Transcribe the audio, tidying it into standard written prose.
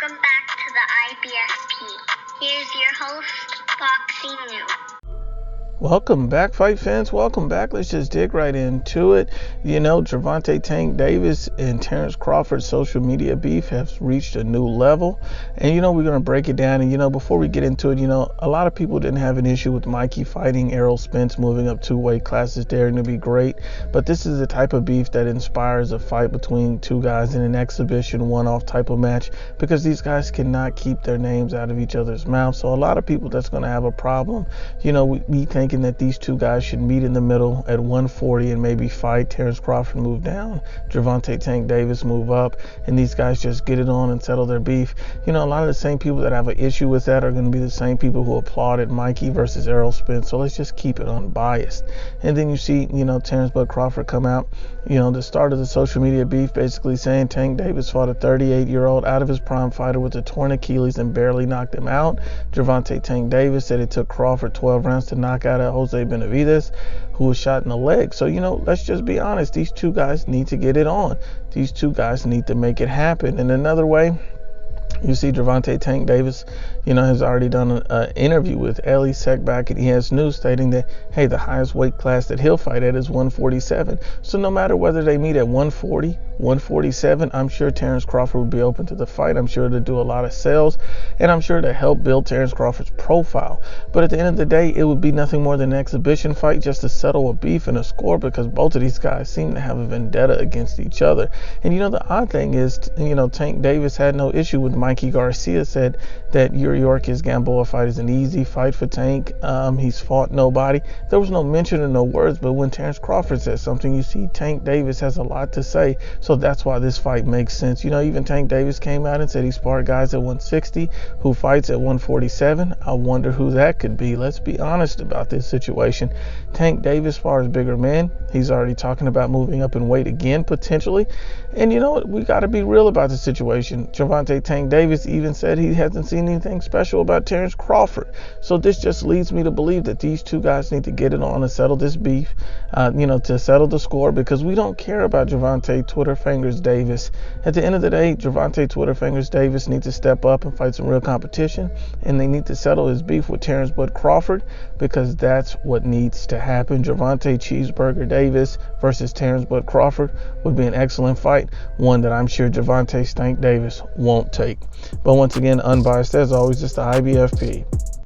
Welcome back to the IBFP. Here's your host, Foxy New. Welcome back, fight fans. Welcome back. Let's just dig right into it. Gervonta Tank Davis and Terence Crawford's social media beef has reached a new level. And, we're going to break it down. And, before we get into it, a lot of people didn't have an issue with Mikey fighting Errol Spence, moving up 2 weight classes there, and it'd be great. But this is the type of beef that inspires a fight between two guys in an exhibition, one-off type of match, because these guys cannot keep their names out of each other's mouths. So a lot of people that's going to have a problem, we thinking that these two guys should meet in the middle at 140 and maybe fight. Terence Crawford move down, Gervonta Tank Davis move up, and these guys just get it on and settle their beef. A lot of the same people that have an issue with that are going to be the same people who applauded Mikey versus Errol Spence. So let's just keep it unbiased. And then you see, Terence Bud Crawford come out, the start of the social media beef, basically saying Tank Davis fought a 38-year-old out of his prime fighter with a torn Achilles and barely knocked him out. Gervonta Tank Davis said it took Crawford 12 rounds to knock out Jose Benavidez, who was shot in the leg. So, let's just be honest. These two guys need to get it on. These two guys need to make it happen. And another way, you see Gervonta Tank Davis, has already done an interview with Ellie Seckback, and he has news stating that, hey, the highest weight class that he'll fight at is 147. So no matter whether they meet at 140, 147, I'm sure Terence Crawford would be open to the fight. I'm sure to do a lot of sales, and I'm sure to help build Terence Crawford's profile. But at the end of the day, it would be nothing more than an exhibition fight just to settle a beef and a score, because both of these guys seem to have a vendetta against each other. And the odd thing is, Tank Davis had no issue with Mikey Garcia, said that Yuriorkis Gamboa fight is an easy fight for Tank. He's fought nobody. There was no mention of no words, but when Terence Crawford says something, you see Tank Davis has a lot to say. So that's why this fight makes sense. Even Tank Davis came out and said he sparred guys at 160 who fights at 147. I wonder who that could be. Let's be honest about this situation. Tank Davis spars bigger men. He's already talking about moving up in weight again, potentially. And we got to be real about the situation. Gervonta Tank Davis even said he hasn't seen anything special about Terence Crawford. So this just leads me to believe that these two guys need to get it on and settle this beef, to settle the score, because we don't care about Gervonta Twitter Fingers Davis. At the end of the day, Gervonta Twitter Fingers Davis needs to step up and fight some real competition, and they need to settle his beef with Terence Bud Crawford, because that's what needs to happen. Gervonta Cheeseburger Davis versus Terence Bud Crawford would be an excellent fight, one that I'm sure Gervonta Tank Davis won't take. But once again, unbiased as always, it's the IBFP.